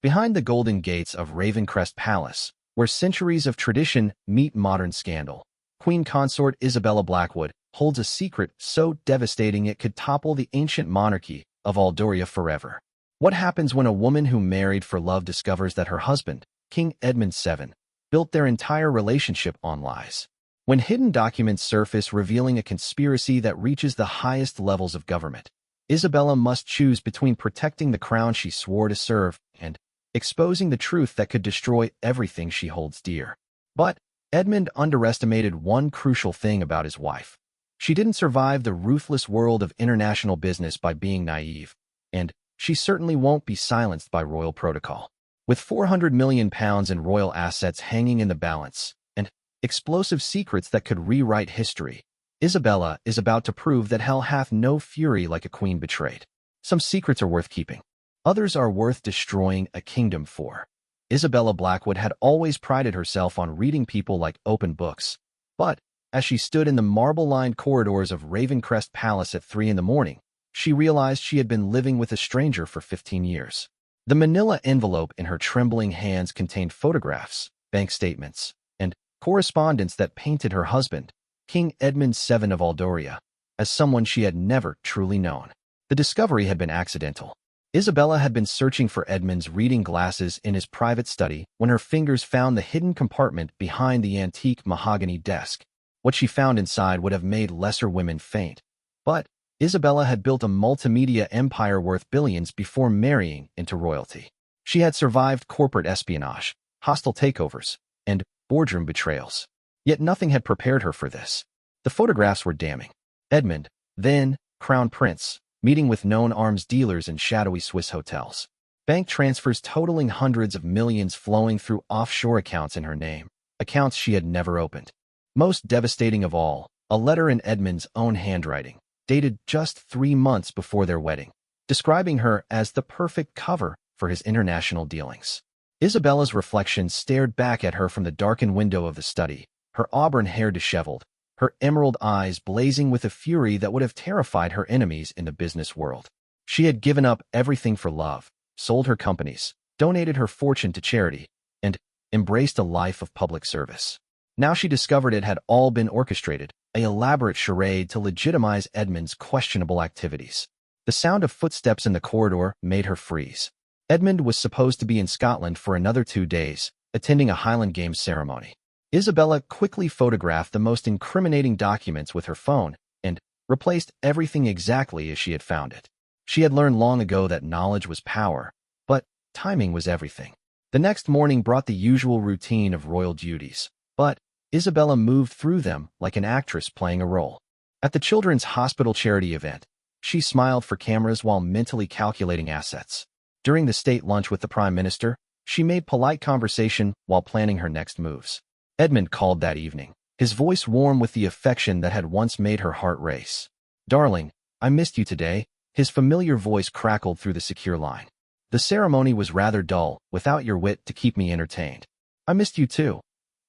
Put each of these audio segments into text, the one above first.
Behind the golden gates of Ravencrest Palace, where centuries of tradition meet modern scandal, Queen Consort Isabella Blackwood holds a secret so devastating it could topple the ancient monarchy of Aldoria forever. What happens when a woman who married for love discovers that her husband, King Edmund VII, built their entire relationship on lies? When hidden documents surface revealing a conspiracy that reaches the highest levels of government, Isabella must choose between protecting the crown she swore to serve and exposing the truth that could destroy everything she holds dear. But Edmund underestimated one crucial thing about his wife. She didn't survive the ruthless world of international business by being naive, and she certainly won't be silenced by royal protocol. With £400 million in royal assets hanging in the balance, and explosive secrets that could rewrite history, Isabella is about to prove that hell hath no fury like a queen betrayed. Some secrets are worth keeping. Others are worth destroying a kingdom for. Isabella Blackwood had always prided herself on reading people like open books, but as she stood in the marble-lined corridors of Ravencrest Palace at 3 in the morning, she realized she had been living with a stranger for 15 years. The manila envelope in her trembling hands contained photographs, bank statements, and correspondence that painted her husband, King Edmund VII of Aldoria, as someone she had never truly known. The discovery had been accidental. Isabella had been searching for Edmund's reading glasses in his private study when her fingers found the hidden compartment behind the antique mahogany desk. What she found inside would have made lesser women faint. But Isabella had built a multimedia empire worth billions before marrying into royalty. She had survived corporate espionage, hostile takeovers, and boardroom betrayals. Yet nothing had prepared her for this. The photographs were damning. Edmund, then Crown Prince, meeting with known arms dealers in shadowy Swiss hotels. Bank transfers totaling hundreds of millions flowing through offshore accounts in her name, accounts she had never opened. Most devastating of all, a letter in Edmund's own handwriting, dated just 3 months before their wedding, describing her as the perfect cover for his international dealings. Isabella's reflection stared back at her from the darkened window of the study, her auburn hair disheveled, her emerald eyes blazing with a fury that would have terrified her enemies in the business world. She had given up everything for love, sold her companies, donated her fortune to charity, and embraced a life of public service. Now she discovered it had all been orchestrated, an elaborate charade to legitimize Edmund's questionable activities. The sound of footsteps in the corridor made her freeze. Edmund was supposed to be in Scotland for another 2 days, attending a Highland Games ceremony. Isabella quickly photographed the most incriminating documents with her phone and replaced everything exactly as she had found it. She had learned long ago that knowledge was power, but timing was everything. The next morning brought the usual routine of royal duties, but Isabella moved through them like an actress playing a role. At the Children's Hospital charity event, she smiled for cameras while mentally calculating assets. During the state lunch with the Prime Minister, she made polite conversation while planning her next moves. Edmund called that evening, his voice warm with the affection that had once made her heart race. "Darling, I missed you today," his familiar voice crackled through the secure line. "The ceremony was rather dull, without your wit to keep me entertained." "I missed you too,"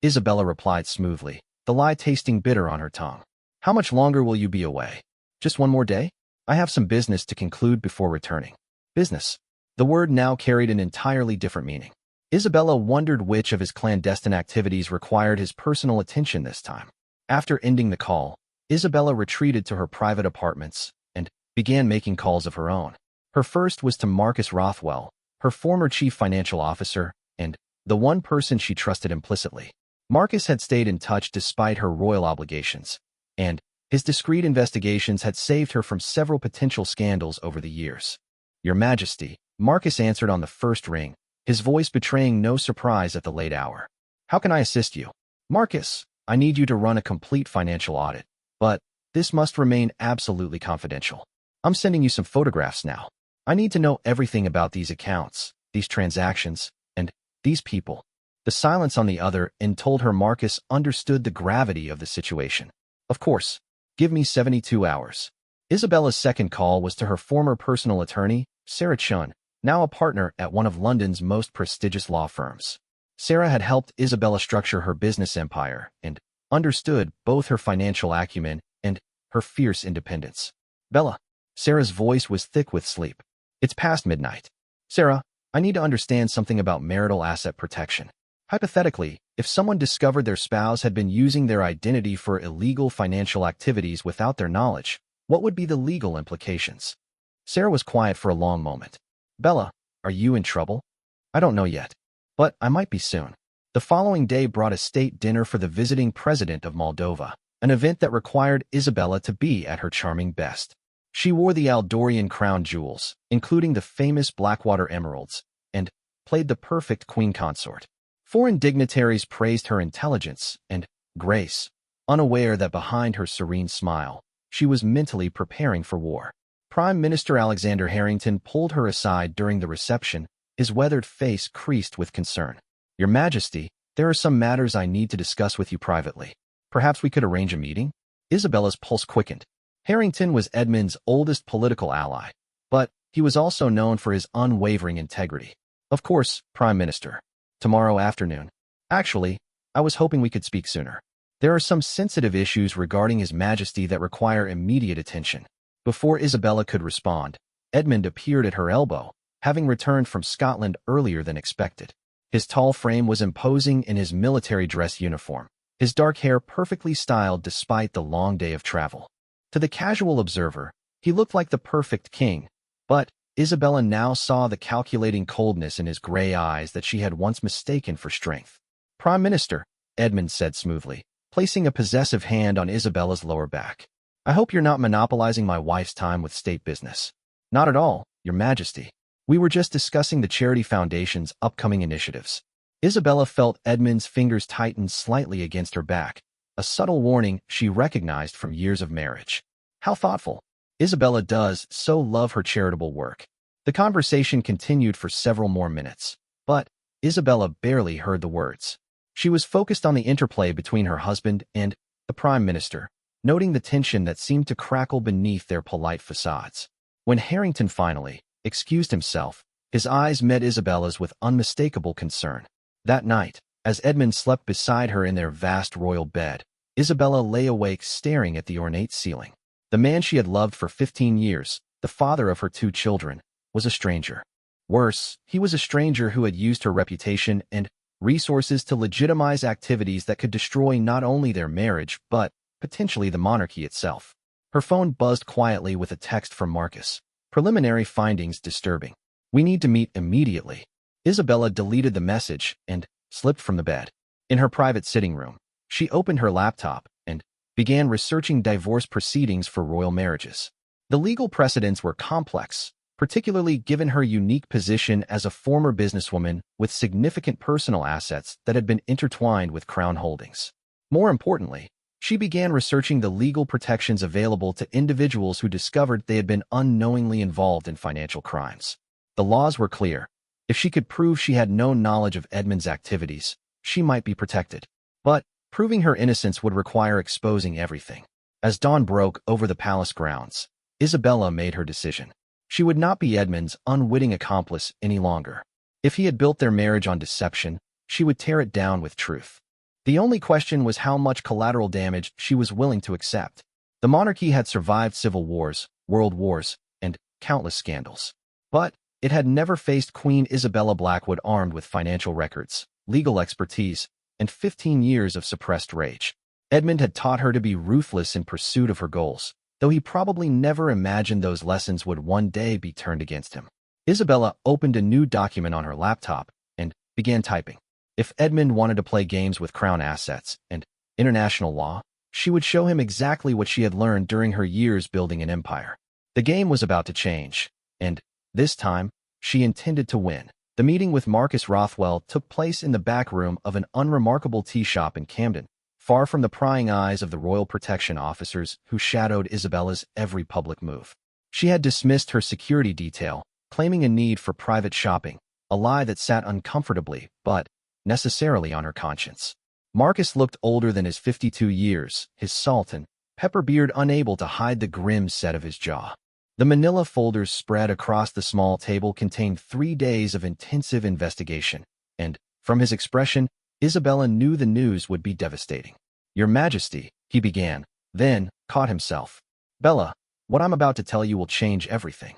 Isabella replied smoothly, the lie tasting bitter on her tongue. "How much longer will you be away?" "Just 1 more day? I have some business to conclude before returning." Business. The word now carried an entirely different meaning. Isabella wondered which of his clandestine activities required his personal attention this time. After ending the call, Isabella retreated to her private apartments and began making calls of her own. Her first was to Marcus Rothwell, her former chief financial officer, and the one person she trusted implicitly. Marcus had stayed in touch despite her royal obligations, and his discreet investigations had saved her from several potential scandals over the years. "Your Majesty," Marcus answered on the first ring, his voice betraying no surprise at the late hour. "How can I assist you?" "Marcus, I need you to run a complete financial audit, but this must remain absolutely confidential. I'm sending you some photographs now. I need to know everything about these accounts, these transactions, and these people." The silence on the other end told her Marcus understood the gravity of the situation. "Of course. Give me 72 hours. Isabella's second call was to her former personal attorney, Sarah Chun, now a partner at one of London's most prestigious law firms. Sarah had helped Isabella structure her business empire and understood both her financial acumen and her fierce independence. "Bella." Sarah's voice was thick with sleep. "It's past midnight." "Sarah, I need to understand something about marital asset protection. Hypothetically, if someone discovered their spouse had been using their identity for illegal financial activities without their knowledge, what would be the legal implications? Sarah was quiet for a long moment. Bella, are you in trouble? I don't know yet, but I might be soon. The following day brought a state dinner for the visiting president of Moldova, an event that required Isabella to be at her charming best. She wore the Aldorian crown jewels, including the famous Blackwater emeralds, and played the perfect queen consort. Foreign dignitaries praised her intelligence and grace, unaware that behind her serene smile, she was mentally preparing for war. Prime Minister Alexander Harrington pulled her aside during the reception, his weathered face creased with concern. Your Majesty, there are some matters I need to discuss with you privately. Perhaps we could arrange a meeting? Isabella's pulse quickened. Harrington was Edmund's oldest political ally, but he was also known for his unwavering integrity. Of course, Prime Minister. Tomorrow afternoon. Actually, I was hoping we could speak sooner. There are some sensitive issues regarding His Majesty that require immediate attention. Before Isabella could respond, Edmund appeared at her elbow, having returned from Scotland earlier than expected. His tall frame was imposing in his military dress uniform, his dark hair perfectly styled despite the long day of travel. To the casual observer, he looked like the perfect king, but Isabella now saw the calculating coldness in his gray eyes that she had once mistaken for strength. Prime Minister, Edmund said smoothly, placing a possessive hand on Isabella's lower back. I hope you're not monopolizing my wife's time with state business. Not at all, Your Majesty. We were just discussing the Charity Foundation's upcoming initiatives. Isabella felt Edmund's fingers tighten slightly against her back, a subtle warning she recognized from years of marriage. How thoughtful. Isabella does so love her charitable work. The conversation continued for several more minutes, but Isabella barely heard the words. She was focused on the interplay between her husband and the Prime Minister, noting the tension that seemed to crackle beneath their polite facades. When Harrington finally excused himself, his eyes met Isabella's with unmistakable concern. That night, as Edmund slept beside her in their vast royal bed, Isabella lay awake staring at the ornate ceiling. The man she had loved for 15 years, the father of her 2 children, was a stranger. Worse, he was a stranger who had used her reputation and resources to legitimize activities that could destroy not only their marriage but potentially the monarchy itself. Her phone buzzed quietly with a text from Marcus. Preliminary findings disturbing. We need to meet immediately. Isabella deleted the message and slipped from the bed. In her private sitting room, she opened her laptop and began researching divorce proceedings for royal marriages. The legal precedents were complex, particularly given her unique position as a former businesswoman with significant personal assets that had been intertwined with Crown holdings. More importantly, she began researching the legal protections available to individuals who discovered they had been unknowingly involved in financial crimes. The laws were clear. If she could prove she had no knowledge of Edmund's activities, she might be protected. But proving her innocence would require exposing everything. As dawn broke over the palace grounds, Isabella made her decision. She would not be Edmund's unwitting accomplice any longer. If he had built their marriage on deception, she would tear it down with truth. The only question was how much collateral damage she was willing to accept. The monarchy had survived civil wars, world wars, and countless scandals. But it had never faced Queen Isabella Blackwood armed with financial records, legal expertise, and 15 years of suppressed rage. Edmund had taught her to be ruthless in pursuit of her goals, though he probably never imagined those lessons would one day be turned against him. Isabella opened a new document on her laptop and began typing. If Edmund wanted to play games with Crown assets and international law, she would show him exactly what she had learned during her years building an empire. The game was about to change, and this time, she intended to win. The meeting with Marcus Rothwell took place in the back room of an unremarkable tea shop in Camden, far from the prying eyes of the royal protection officers who shadowed Isabella's every public move. She had dismissed her security detail, claiming a need for private shopping, a lie that sat uncomfortably, but necessarily on her conscience. Marcus looked older than his 52 years, his salt and pepper beard unable to hide the grim set of his jaw. The manila folders spread across the small table contained 3 days of intensive investigation, and, from his expression, Isabella knew the news would be devastating. Your Majesty, he began, then caught himself. Bella, what I'm about to tell you will change everything.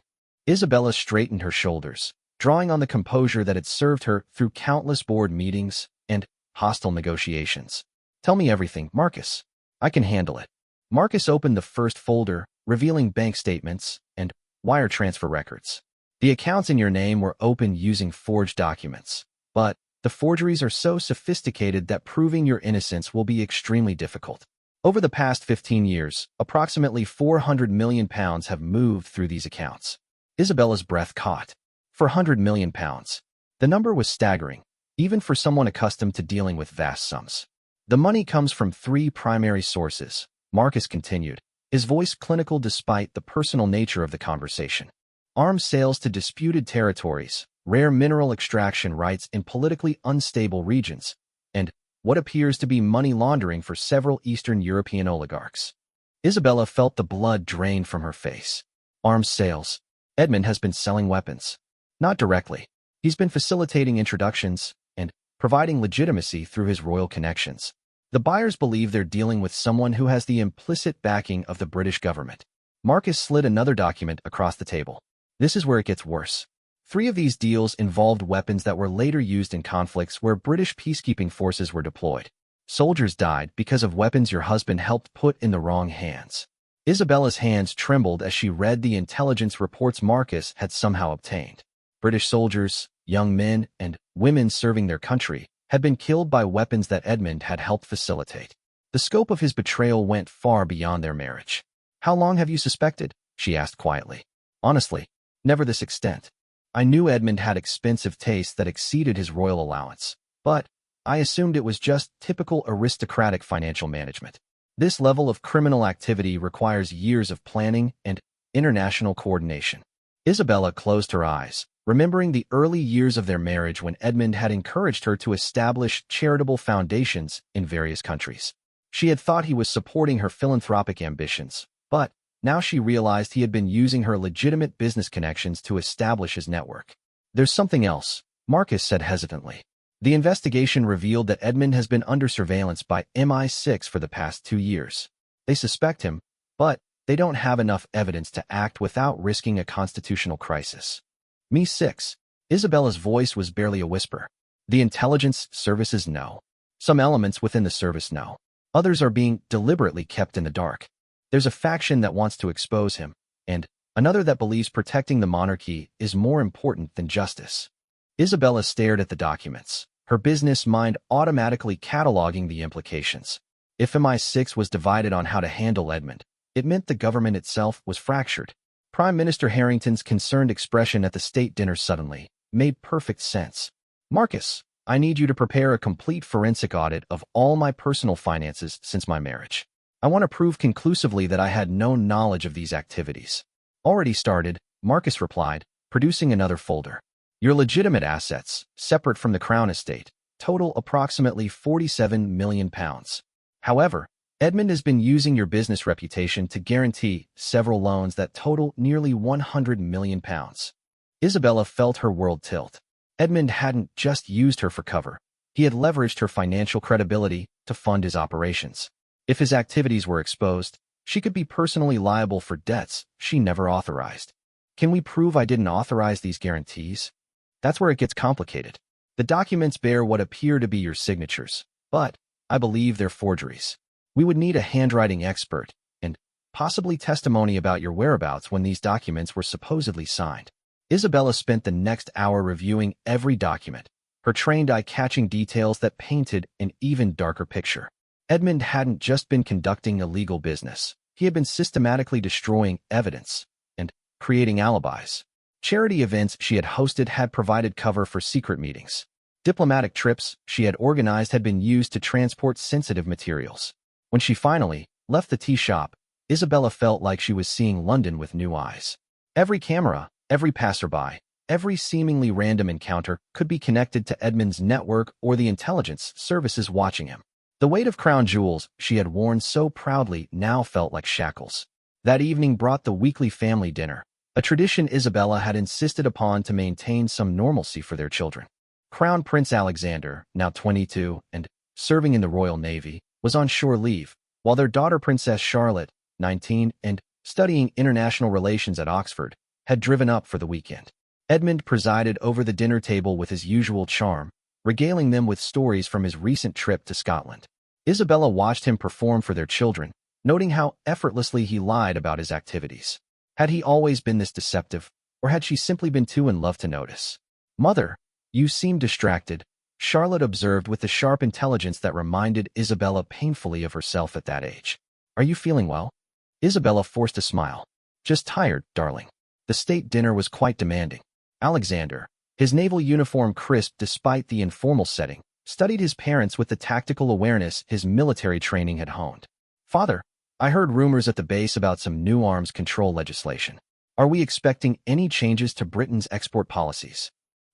Isabella straightened her shoulders, drawing on the composure that had served her through countless board meetings and hostile negotiations. "Tell me everything, Marcus. I can handle it." Marcus opened the first folder, revealing bank statements and wire transfer records. The accounts in your name were opened using forged documents, but the forgeries are so sophisticated that proving your innocence will be extremely difficult. Over the past 15 years, approximately £400 million have moved through these accounts. Isabella's breath caught. £400 million. The number was staggering, even for someone accustomed to dealing with vast sums. "The money comes from 3 primary sources," Marcus continued, his voice clinical despite the personal nature of the conversation. "Arms sales to disputed territories, rare mineral extraction rights in politically unstable regions, and what appears to be money laundering for several Eastern European oligarchs." Isabella felt the blood drain from her face. "Arms sales. Edmund has been selling weapons." "Not directly. He's been facilitating introductions and providing legitimacy through his royal connections. The buyers believe they're dealing with someone who has the implicit backing of the British government." Marcus slid another document across the table. "This is where it gets worse. 3 of these deals involved weapons that were later used in conflicts where British peacekeeping forces were deployed. Soldiers died because of weapons your husband helped put in the wrong hands." Isabella's hands trembled as she read the intelligence reports Marcus had somehow obtained. British soldiers, young men, and women serving their country had been killed by weapons that Edmund had helped facilitate. The scope of his betrayal went far beyond their marriage. "How long have you suspected?" she asked quietly. "Honestly, never this extent. I knew Edmund had expensive tastes that exceeded his royal allowance, but I assumed it was just typical aristocratic financial management. This level of criminal activity requires years of planning and international coordination." Isabella closed her eyes, remembering the early years of their marriage when Edmund had encouraged her to establish charitable foundations in various countries. She had thought he was supporting her philanthropic ambitions, but now she realized he had been using her legitimate business connections to establish his network. "There's something else," Marcus said hesitantly. "The investigation revealed that Edmund has been under surveillance by MI6 for the past 2 years. They suspect him, but they don't have enough evidence to act without risking a constitutional crisis." "MI6." Isabella's voice was barely a whisper. "The intelligence services know. Some elements within the service know. Others are being deliberately kept in the dark. There's a faction that wants to expose him, and another that believes protecting the monarchy is more important than justice." Isabella stared at the documents, her business mind automatically cataloging the implications. If MI6 was divided on how to handle Edmund, it meant the government itself was fractured. Prime Minister Harrington's concerned expression at the state dinner suddenly made perfect sense. "Marcus, I need you to prepare a complete forensic audit of all my personal finances since my marriage. I want to prove conclusively that I had no knowledge of these activities." "Already started," Marcus replied, producing another folder. "Your legitimate assets, separate from the Crown estate, total approximately £47 million. However, Edmund has been using your business reputation to guarantee several loans that total nearly £100 million. Isabella felt her world tilt. Edmund hadn't just used her for cover. He had leveraged her financial credibility to fund his operations. If his activities were exposed, she could be personally liable for debts she never authorized. "Can we prove I didn't authorize these guarantees?" "That's where it gets complicated. The documents bear what appear to be your signatures, but I believe they're forgeries. We would need a handwriting expert and possibly testimony about your whereabouts when these documents were supposedly signed." Isabella spent the next hour reviewing every document, her trained eye catching details that painted an even darker picture. Edmund hadn't just been conducting illegal business. He had been systematically destroying evidence and creating alibis. Charity events she had hosted had provided cover for secret meetings. Diplomatic trips she had organized had been used to transport sensitive materials. When she finally left the tea shop, Isabella felt like she was seeing London with new eyes. Every camera, every passerby, every seemingly random encounter could be connected to Edmund's network or the intelligence services watching him. The weight of crown jewels she had worn so proudly now felt like shackles. That evening brought the weekly family dinner, a tradition Isabella had insisted upon to maintain some normalcy for their children. Crown Prince Alexander, now 22 and serving in the Royal Navy, was on shore leave, while their daughter Princess Charlotte, 19 and studying international relations at Oxford, had driven up for the weekend. Edmund presided over the dinner table with his usual charm, regaling them with stories from his recent trip to Scotland. Isabella watched him perform for their children, noting how effortlessly he lied about his activities. Had he always been this deceptive, or had she simply been too in love to notice? "Mother, you seem distracted," Charlotte observed with the sharp intelligence that reminded Isabella painfully of herself at that age. "Are you feeling well?" Isabella forced a smile. "Just tired, darling." The state dinner was quite demanding. Alexander, his naval uniform crisp despite the informal setting, studied his parents with the tactical awareness his military training had honed. "Father, I heard rumors at the base about some new arms control legislation. Are we expecting any changes to Britain's export policies?"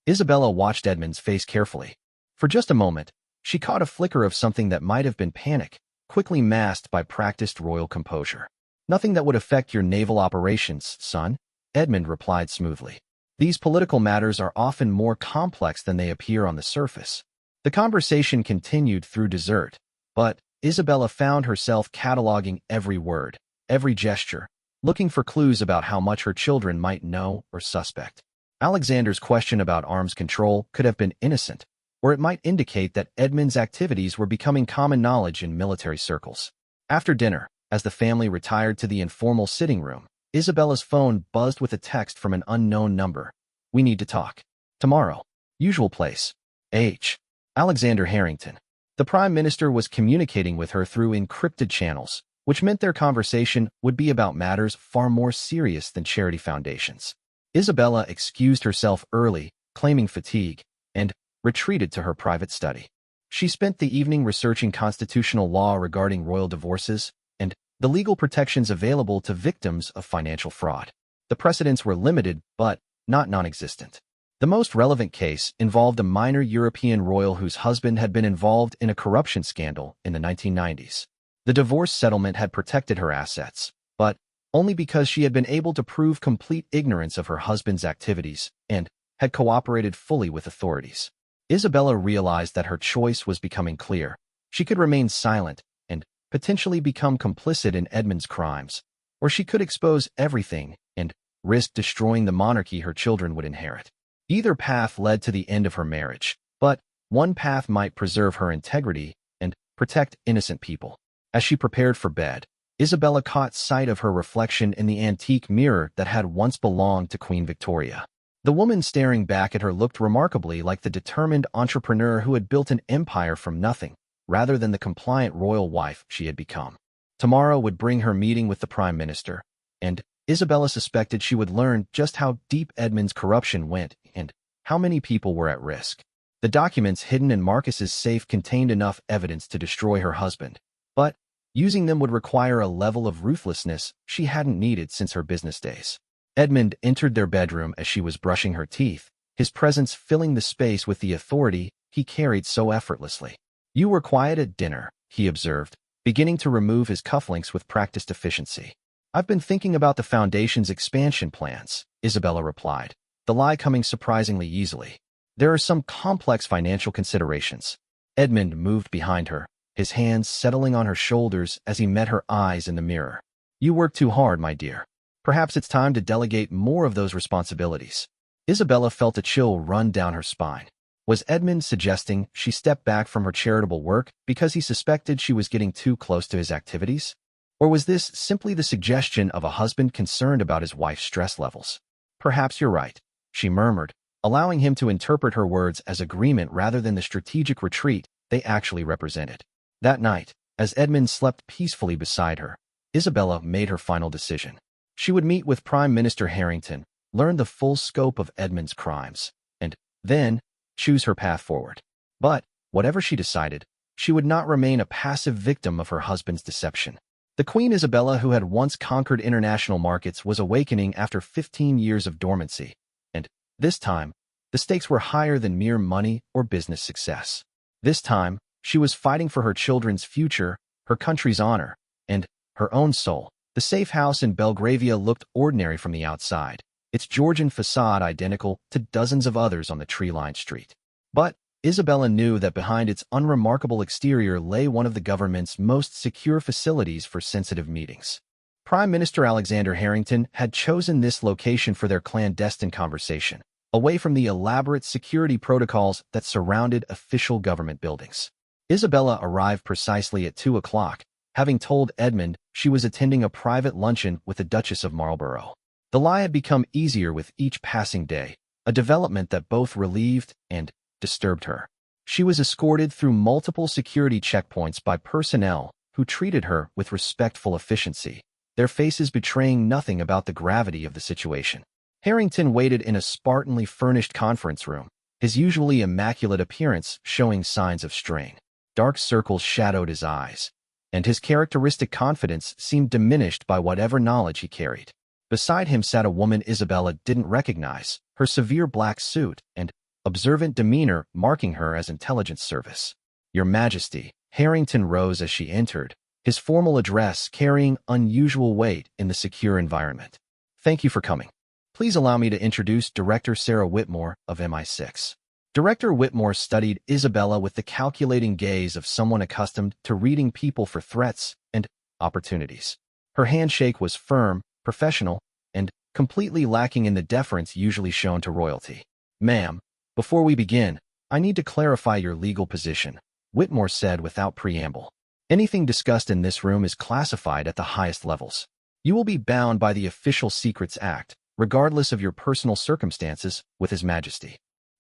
Isabella watched Edmund's face carefully. For just a moment, she caught a flicker of something that might have been panic, quickly masked by practiced royal composure. "Nothing that would affect your naval operations, son," Edmund replied smoothly. "These political matters are often more complex than they appear on the surface." The conversation continued through dessert, but Isabella found herself cataloging every word, every gesture, looking for clues about how much her children might know or suspect. Alexander's question about arms control could have been innocent, or it might indicate that Edmund's activities were becoming common knowledge in military circles. After dinner, as the family retired to the informal sitting room, Isabella's phone buzzed with a text from an unknown number. "We need to talk. Tomorrow. Usual place. H. Alexander Harrington." The Prime Minister was communicating with her through encrypted channels, which meant their conversation would be about matters far more serious than charity foundations. Isabella excused herself early, claiming fatigue, and retreated to her private study. She spent the evening researching constitutional law regarding royal divorces and the legal protections available to victims of financial fraud. The precedents were limited, but not non-existent. The most relevant case involved a minor European royal whose husband had been involved in a corruption scandal in the 1990s. The divorce settlement had protected her assets, but only because she had been able to prove complete ignorance of her husband's activities and had cooperated fully with authorities. Isabella realized that her choice was becoming clear. She could remain silent and potentially become complicit in Edmund's crimes, or she could expose everything and risk destroying the monarchy her children would inherit. Either path led to the end of her marriage, but one path might preserve her integrity and protect innocent people. As she prepared for bed, Isabella caught sight of her reflection in the antique mirror that had once belonged to Queen Victoria. The woman staring back at her looked remarkably like the determined entrepreneur who had built an empire from nothing, rather than the compliant royal wife she had become. Tomorrow would bring her meeting with the Prime Minister, and Isabella suspected she would learn just how deep Edmund's corruption went and how many people were at risk. The documents hidden in Marcus's safe contained enough evidence to destroy her husband, but using them would require a level of ruthlessness she hadn't needed since her business days. Edmund entered their bedroom as she was brushing her teeth, his presence filling the space with the authority he carried so effortlessly. "You were quiet at dinner," he observed, beginning to remove his cufflinks with practiced efficiency. "I've been thinking about the Foundation's expansion plans," Isabella replied, the lie coming surprisingly easily. "There are some complex financial considerations." Edmund moved behind her, his hands settling on her shoulders as he met her eyes in the mirror. "You work too hard, my dear. Perhaps it's time to delegate more of those responsibilities." Isabella felt a chill run down her spine. Was Edmund suggesting she step back from her charitable work because he suspected she was getting too close to his activities? Or was this simply the suggestion of a husband concerned about his wife's stress levels? "Perhaps you're right," she murmured, allowing him to interpret her words as agreement rather than the strategic retreat they actually represented. That night, as Edmund slept peacefully beside her, Isabella made her final decision. She would meet with Prime Minister Harrington, learn the full scope of Edmund's crimes, and then choose her path forward. But, whatever she decided, she would not remain a passive victim of her husband's deception. The Queen Isabella who had once conquered international markets was awakening after 15 years of dormancy, and, this time, the stakes were higher than mere money or business success. This time, she was fighting for her children's future, her country's honor, and her own soul. The safe house in Belgravia looked ordinary from the outside, its Georgian facade identical to dozens of others on the tree-lined street. But Isabella knew that behind its unremarkable exterior lay one of the government's most secure facilities for sensitive meetings. Prime Minister Alexander Harrington had chosen this location for their clandestine conversation, away from the elaborate security protocols that surrounded official government buildings. Isabella arrived precisely at 2 o'clock, having told Edmund she was attending a private luncheon with the Duchess of Marlborough. The lie had become easier with each passing day, a development that both relieved and disturbed her. She was escorted through multiple security checkpoints by personnel who treated her with respectful efficiency, their faces betraying nothing about the gravity of the situation. Harrington waited in a spartanly furnished conference room, his usually immaculate appearance showing signs of strain. Dark circles shadowed his eyes, and his characteristic confidence seemed diminished by whatever knowledge he carried. Beside him sat a woman Isabella didn't recognize, her severe black suit and observant demeanor marking her as intelligence service. "Your Majesty," Harrington rose as she entered, his formal address carrying unusual weight in the secure environment. "Thank you for coming. Please allow me to introduce Director Sarah Whitmore of MI6. Director Whitmore studied Isabella with the calculating gaze of someone accustomed to reading people for threats and opportunities. Her handshake was firm, professional, and completely lacking in the deference usually shown to royalty. "Ma'am, before we begin, I need to clarify your legal position," Whitmore said without preamble. "Anything discussed in this room is classified at the highest levels. You will be bound by the Official Secrets Act, regardless of your personal circumstances, with His Majesty."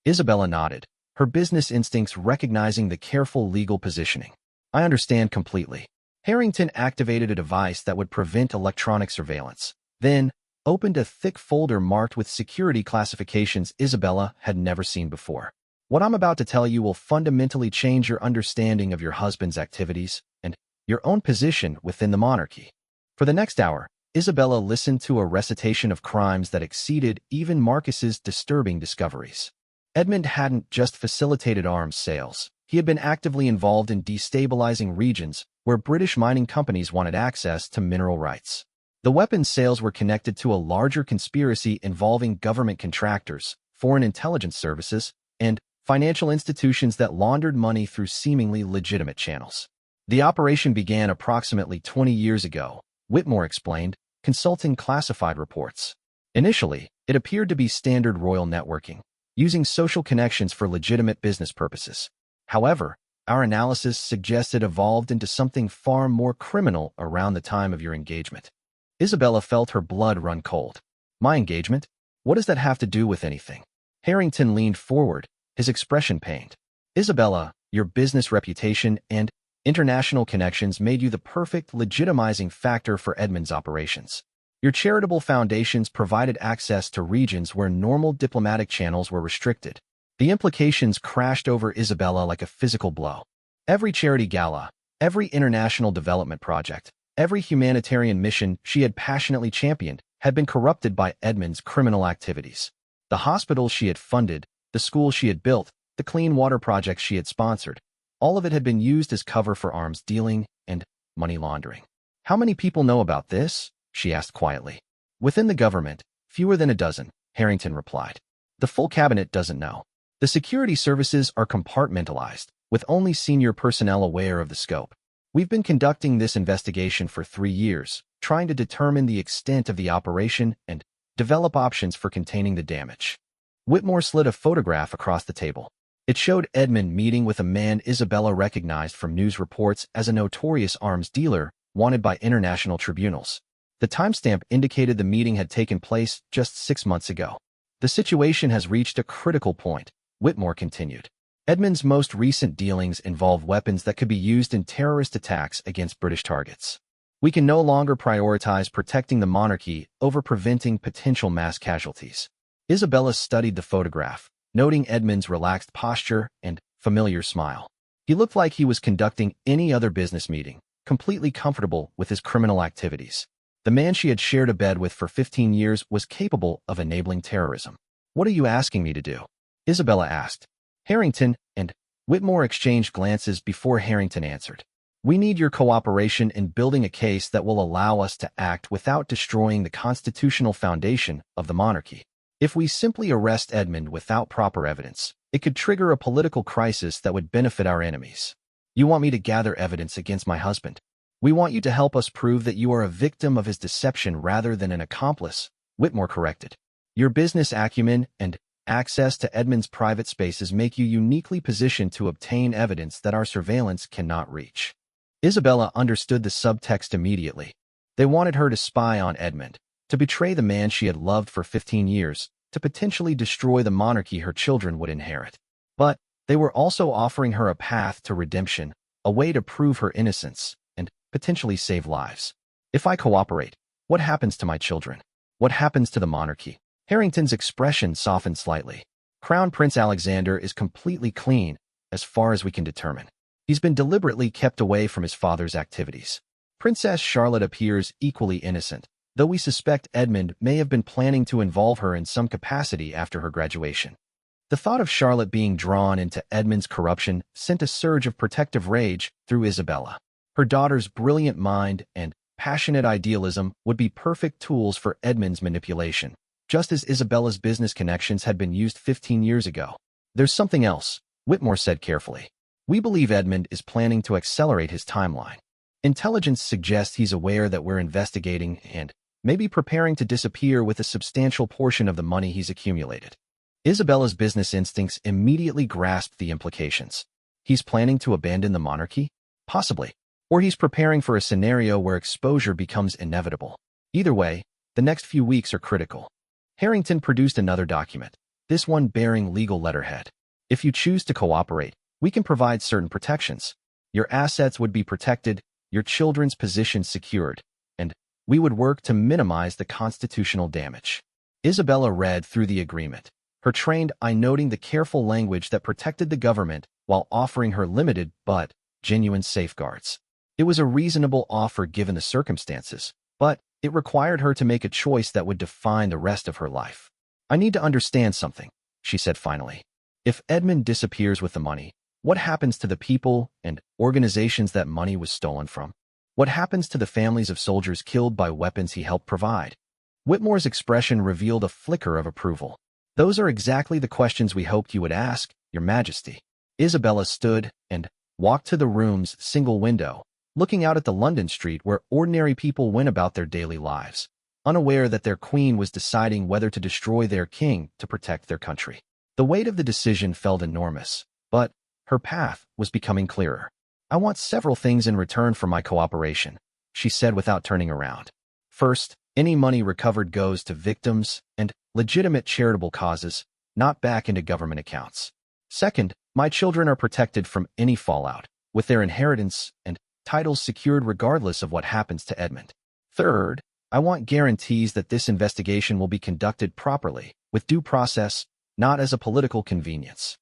Isabella nodded, her business instincts recognizing the careful legal positioning. "I understand completely." Harrington activated a device that would prevent electronic surveillance, then opened a thick folder marked with security classifications Isabella had never seen before. "What I'm about to tell you will fundamentally change your understanding of your husband's activities and your own position within the monarchy." For the next hour, Isabella listened to a recitation of crimes that exceeded even Marcus's disturbing discoveries. Edmund hadn't just facilitated arms sales. He had been actively involved in destabilizing regions where British mining companies wanted access to mineral rights. The weapons sales were connected to a larger conspiracy involving government contractors, foreign intelligence services, and financial institutions that laundered money through seemingly legitimate channels. The operation began approximately 20 years ago, Whitmore explained, consulting classified reports. Initially, it appeared to be standard royal networking, using social connections for legitimate business purposes. However, our analysis suggests it evolved into something far more criminal around the time of your engagement. Isabella felt her blood run cold. "My engagement? What does that have to do with anything?" Harrington leaned forward, his expression pained. "Isabella, your business reputation and international connections made you the perfect legitimizing factor for Edmund's operations. Your charitable foundations provided access to regions where normal diplomatic channels were restricted." The implications crashed over Isabella like a physical blow. Every charity gala, every international development project, every humanitarian mission she had passionately championed had been corrupted by Edmund's criminal activities. The hospitals she had funded, the schools she had built, the clean water projects she had sponsored, all of it had been used as cover for arms dealing and money laundering. "How many people know about this?" she asked quietly. "Within the government, fewer than a dozen," Harrington replied. "The full cabinet doesn't know. The security services are compartmentalized, with only senior personnel aware of the scope. We've been conducting this investigation for 3 years, trying to determine the extent of the operation and develop options for containing the damage." Whitmore slid a photograph across the table. It showed Edmund meeting with a man Isabella recognized from news reports as a notorious arms dealer wanted by international tribunals. The timestamp indicated the meeting had taken place just 6 months ago. "The situation has reached a critical point," Whitmore continued. "Edmund's most recent dealings involve weapons that could be used in terrorist attacks against British targets. We can no longer prioritize protecting the monarchy over preventing potential mass casualties." Isabella studied the photograph, noting Edmund's relaxed posture and familiar smile. He looked like he was conducting any other business meeting, completely comfortable with his criminal activities. The man she had shared a bed with for 15 years was capable of enabling terrorism. "What are you asking me to do?" Isabella asked. Harrington and Whitmore exchanged glances before Harrington answered. "We need your cooperation in building a case that will allow us to act without destroying the constitutional foundation of the monarchy. If we simply arrest Edmund without proper evidence, it could trigger a political crisis that would benefit our enemies. You want me to gather evidence against my husband? We want you to help us prove that you are a victim of his deception rather than an accomplice," Whitmore corrected. "Your business acumen and access to Edmund's private spaces make you uniquely positioned to obtain evidence that our surveillance cannot reach. Isabella understood the subtext immediately. They wanted her to spy on Edmund, to betray the man she had loved for 15 years, to potentially destroy the monarchy her children would inherit. But they were also offering her a path to redemption, a way to prove her innocence, and potentially save lives. If I cooperate, what happens to my children? What happens to the monarchy? Harrington's expression softened slightly. Crown Prince Alexander is completely clean, as far as we can determine. He's been deliberately kept away from his father's activities. Princess Charlotte appears equally innocent, though we suspect Edmund may have been planning to involve her in some capacity after her graduation. The thought of Charlotte being drawn into Edmund's corruption sent a surge of protective rage through Isabella. Her daughter's brilliant mind and passionate idealism would be perfect tools for Edmund's manipulation, just as Isabella's business connections had been used 15 years ago. There's something else, Whitmore said carefully. We believe Edmund is planning to accelerate his timeline. Intelligence suggests he's aware that we're investigating and maybe preparing to disappear with a substantial portion of the money he's accumulated. Isabella's business instincts immediately grasped the implications. He's planning to abandon the monarchy? Possibly. Or he's preparing for a scenario where exposure becomes inevitable. Either way, the next few weeks are critical. Harrington produced another document, this one bearing legal letterhead. If you choose to cooperate, we can provide certain protections. Your assets would be protected, your children's position secured, and we would work to minimize the constitutional damage. Isabella read through the agreement, her trained eye noting the careful language that protected the government while offering her limited but genuine safeguards. It was a reasonable offer given the circumstances, but it required her to make a choice that would define the rest of her life. I need to understand something, she said finally. If Edmund disappears with the money, what happens to the people and organizations that money was stolen from? What happens to the families of soldiers killed by weapons he helped provide? Whitmore's expression revealed a flicker of approval. Those are exactly the questions we hoped you would ask, Your Majesty. Isabella stood and walked to the room's single window, looking out at the London street where ordinary people went about their daily lives, unaware that their queen was deciding whether to destroy their king to protect their country. The weight of the decision felt enormous, but her path was becoming clearer. I want several things in return for my cooperation, she said without turning around. First, any money recovered goes to victims and legitimate charitable causes, not back into government accounts. Second, my children are protected from any fallout, with their inheritance and titles secured regardless of what happens to Edmund. Third, I want guarantees that this investigation will be conducted properly, with due process, not as a political convenience.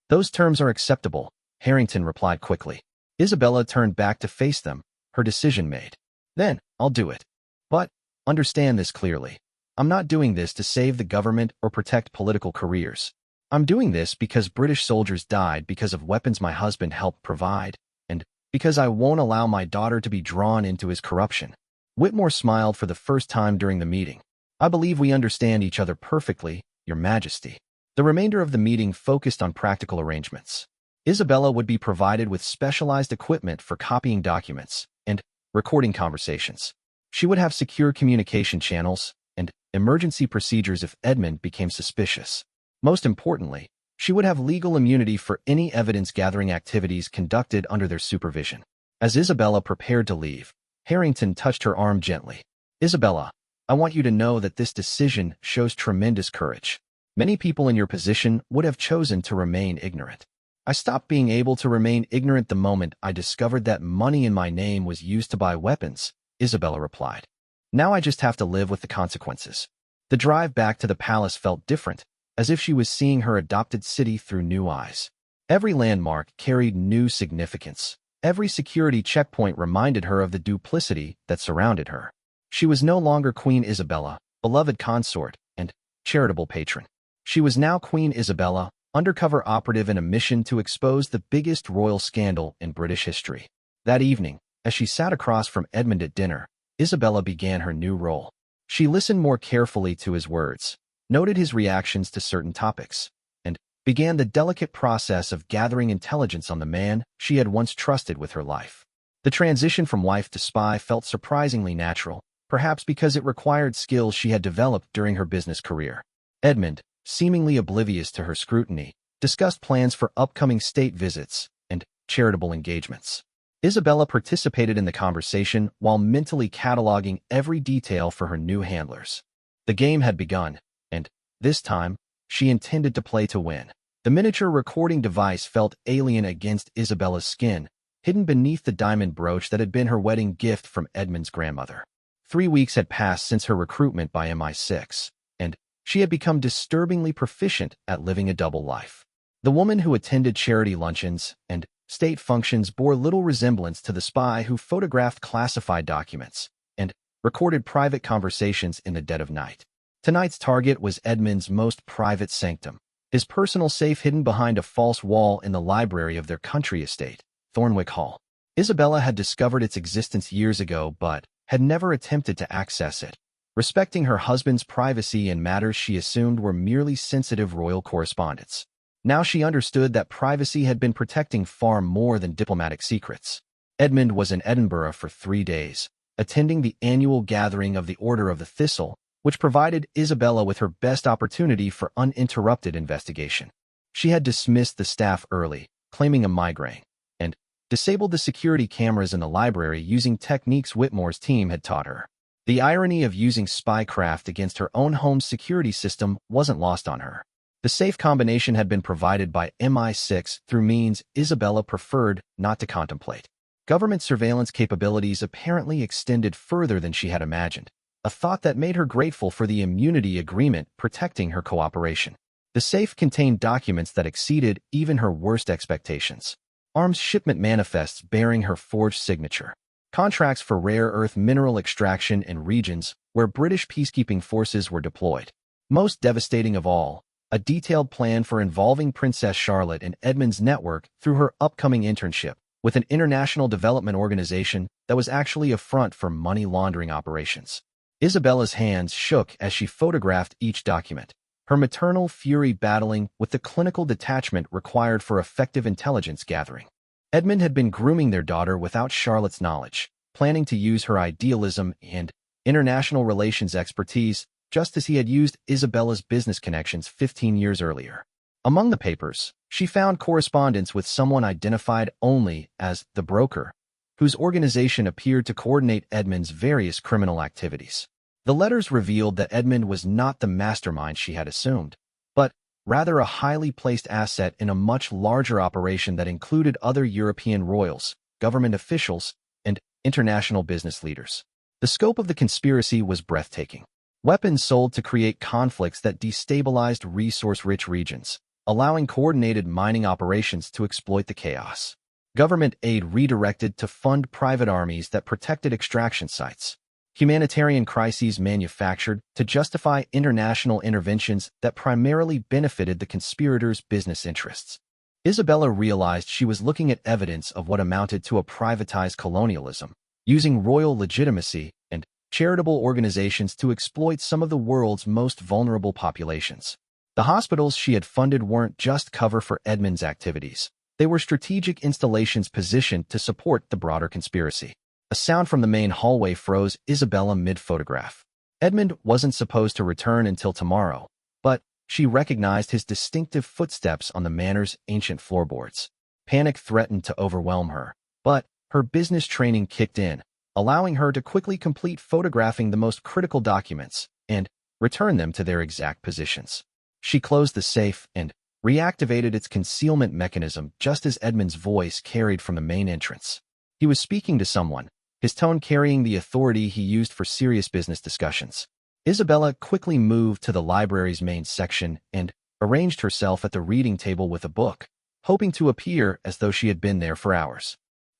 Those terms are acceptable, Harrington replied quickly. Isabella turned back to face them, her decision made. Then, I'll do it. But, understand this clearly. I'm not doing this to save the government or protect political careers. I'm doing this because British soldiers died because of weapons my husband helped provide, and because I won't allow my daughter to be drawn into his corruption. Whitmore smiled for the first time during the meeting. I believe we understand each other perfectly, Your Majesty. The remainder of the meeting focused on practical arrangements. Isabella would be provided with specialized equipment for copying documents and recording conversations. She would have secure communication channels and emergency procedures if Edmund became suspicious. Most importantly, she would have legal immunity for any evidence-gathering activities conducted under their supervision. As Isabella prepared to leave, Harrington touched her arm gently. Isabella, I want you to know that this decision shows tremendous courage. Many people in your position would have chosen to remain ignorant. I stopped being able to remain ignorant the moment I discovered that money in my name was used to buy weapons, Isabella replied. Now I just have to live with the consequences. The drive back to the palace felt different, as if she was seeing her adopted city through new eyes. Every landmark carried new significance. Every security checkpoint reminded her of the duplicity that surrounded her. She was no longer Queen Isabella, beloved consort, and charitable patron. She was now Queen Isabella, undercover operative in a mission to expose the biggest royal scandal in British history. That evening, as she sat across from Edmund at dinner, Isabella began her new role. She listened more carefully to his words, noted his reactions to certain topics, and began the delicate process of gathering intelligence on the man she had once trusted with her life. The transition from wife to spy felt surprisingly natural, perhaps because it required skills she had developed during her business career. Edmund, seemingly oblivious to her scrutiny, discussed plans for upcoming state visits and charitable engagements. Isabella participated in the conversation while mentally cataloging every detail for her new handlers. The game had begun, and this time, she intended to play to win. The miniature recording device felt alien against Isabella's skin, hidden beneath the diamond brooch that had been her wedding gift from Edmund's grandmother. 3 weeks had passed since her recruitment by MI6, and she had become disturbingly proficient at living a double life. The woman who attended charity luncheons and state functions bore little resemblance to the spy who photographed classified documents and recorded private conversations in the dead of night. Tonight's target was Edmund's most private sanctum, his personal safe hidden behind a false wall in the library of their country estate, Thornwick Hall. Isabella had discovered its existence years ago but had never attempted to access it, respecting her husband's privacy in matters she assumed were merely sensitive royal correspondence. Now she understood that privacy had been protecting far more than diplomatic secrets. Edmund was in Edinburgh for 3 days, attending the annual gathering of the Order of the Thistle, which provided Isabella with her best opportunity for uninterrupted investigation. She had dismissed the staff early, claiming a migraine, and disabled the security cameras in the library using techniques Whitmore's team had taught her. The irony of using spycraft against her own home's security system wasn't lost on her. The safe combination had been provided by MI6 through means Isabella preferred not to contemplate. Government surveillance capabilities apparently extended further than she had imagined, a thought that made her grateful for the immunity agreement protecting her cooperation. The safe contained documents that exceeded even her worst expectations. Arms shipment manifests bearing her forged signature. Contracts for rare earth mineral extraction in regions where British peacekeeping forces were deployed. Most devastating of all, a detailed plan for involving Princess Charlotte in Edmund's network through her upcoming internship with an international development organization that was actually a front for money laundering operations. Isabella's hands shook as she photographed each document, her maternal fury battling with the clinical detachment required for effective intelligence gathering. Edmund had been grooming their daughter without Charlotte's knowledge, planning to use her idealism and international relations expertise just as he had used Isabella's business connections 15 years earlier. Among the papers, she found correspondence with someone identified only as the broker, whose organization appeared to coordinate Edmund's various criminal activities. The letters revealed that Edmund was not the mastermind she had assumed, but rather a highly placed asset in a much larger operation that included other European royals, government officials, and international business leaders. The scope of the conspiracy was breathtaking. Weapons sold to create conflicts that destabilized resource-rich regions, allowing coordinated mining operations to exploit the chaos. Government aid redirected to fund private armies that protected extraction sites. Humanitarian crises manufactured to justify international interventions that primarily benefited the conspirators' business interests. Isabella realized she was looking at evidence of what amounted to a privatized colonialism, using royal legitimacy and charitable organizations to exploit some of the world's most vulnerable populations. The hospitals she had funded weren't just cover for Edmund's activities. They were strategic installations positioned to support the broader conspiracy. A sound from the main hallway froze Isabella mid-photograph. Edmund wasn't supposed to return until tomorrow, but she recognized his distinctive footsteps on the manor's ancient floorboards. Panic threatened to overwhelm her, but her business training kicked in, allowing her to quickly complete photographing the most critical documents and return them to their exact positions. She closed the safe and reactivated its concealment mechanism just as Edmund's voice carried from the main entrance. He was speaking to someone, his tone carrying the authority he used for serious business discussions. Isabella quickly moved to the library's main section and arranged herself at the reading table with a book, hoping to appear as though she had been there for hours.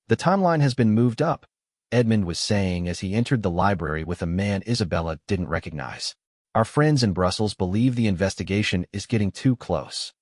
"The timeline has been moved up," Edmund was saying as he entered the library with a man Isabella didn't recognize. "Our friends in Brussels believe the investigation is getting too close."